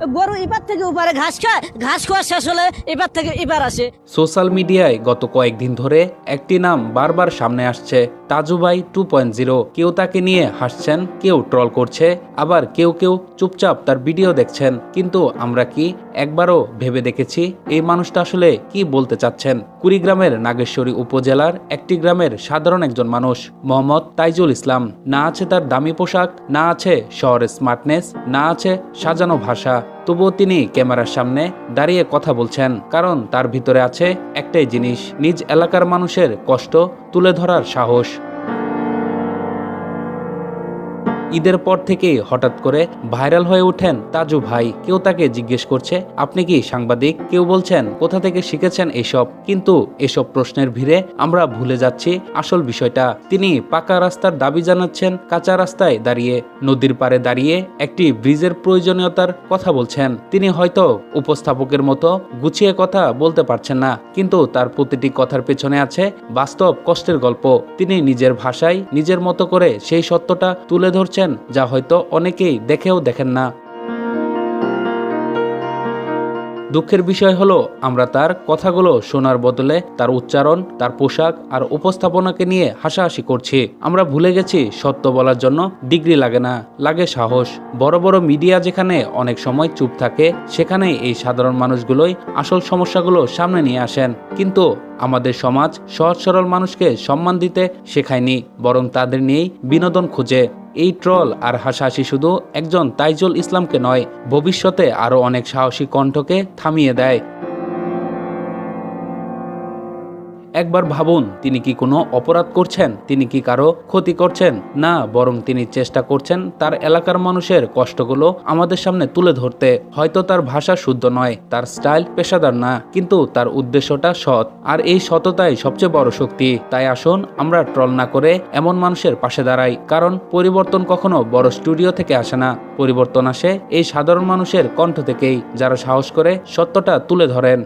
গরু এবার থেকে ওপারে ঘাস খায়, ঘাস খাওয়া শেষ হলে এবার থেকে এবার আসে। সোশ্যাল মিডিয়ায় গত কয়েকদিন ধরে একটি নাম বারবার সামনে আসছে, তাজু ভাই 2.0। কেউ তাকে নিয়ে হাসছেন, কেউ ট্রল করছে, আবার কেউ কেউ চুপচাপ তার ভিডিও দেখছেন। কিন্তু আমরা কি একবারও ভেবে দেখেছি এই মানুষটা আসলে কি বলতে চাচ্ছেন? কুড়িগ্রামের নাগেশ্বরী উপজেলার একটি গ্রামের সাধারণ একজন মানুষ মোহাম্মদ তাইজুল ইসলাম। না আছে তার দামি পোশাক, না আছে শহরের স্মার্টনেস, না আছে সাজানো ভাষা, তবুও তিনি ক্যামেরার সামনে দাঁড়িয়ে কথা বলছেন, কারণ তার ভিতরে আছে একটাই জিনিস, নিজ এলাকার মানুষের কষ্ট তুলে ধরার সাহস। ঈদের পর থেকেই হঠাৎ করে ভাইরাল হয়ে ওঠেন তাজু ভাই। কেউ তাকে জিজ্ঞেস করছে, আপনি কি সাংবাদিক? কেউ বলছেন, কোথা থেকে শিখেছেন এসব? কিন্তু এসব প্রশ্নের ভিড়ে আমরা ভুলে যাচ্ছি আসল বিষয়টা। তিনি পাকা রাস্তার দাবি জানাচ্ছেন কাঁচা রাস্তায় দাঁড়িয়ে, নদীর পাড়ে দাঁড়িয়ে একটি ব্রিজের প্রয়োজনীয়তার কথা বলছেন। তিনি হয়তো উপস্থাপকের মতো গুছিয়ে কথা বলতে পারছেন না, কিন্তু তার প্রতিটি কথার পেছনে আছে বাস্তব কষ্টের গল্প। তিনি নিজের ভাষায় নিজের মতো করে সেই সত্যটা তুলে ধরছেন, যা হয়তো অনেকেই দেখেও দেখেন না। দুঃখের বিষয় হলো, আমরা তার কথাগুলো শোনার বদলে তার উচ্চারণ, তার পোশাক আর উপস্থাপনাকে নিয়ে হাসাহাসি করছি। আমরা ভুলে গেছি সত্য বলার জন্য ডিগ্রি লাগে না, লাগে সাহস। বড় বড় মিডিয়া যেখানে অনেক সময় চুপ থাকে, সেখানে এই সাধারণ মানুষগুলোই আসল সমস্যাগুলো সামনে নিয়ে আসেন। কিন্তু আমাদের সমাজ সহজ সরল মানুষকে সম্মান দিতে শেখায়নি, বরং তাদের নিয়েই বিনোদন খুঁজে। এই ট্রল আর হাসাহাসি শুধু একজন তাইজুল ইসলামকে নয়, ভবিষ্যতে আরো অনেক সাহসী কণ্ঠকে থামিয়ে দেয়। একবার ভাবুন, তিনি কি কোনো অপরাধ করছেন? তিনি কি কারো ক্ষতি করছেন? না, বরং তিনি চেষ্টা করছেন তার এলাকার মানুষের কষ্টগুলো আমাদের সামনে তুলে ধরতে। হয়তো তার ভাষা শুদ্ধ নয়, তার স্টাইল পেশাদার না, কিন্তু তার উদ্দেশ্যটা সৎ, আর এই সততাই সবচেয়ে বড় শক্তি। তাই আসুন আমরা ট্রল না করে এমন মানুষের পাশে দাঁড়াই, কারণ পরিবর্তন কখনো বড় স্টুডিও থেকে আসে না, পরিবর্তন আসে এই সাধারণ মানুষের কণ্ঠ থেকেই, যারা সাহস করে সত্যটা তুলে ধরেন।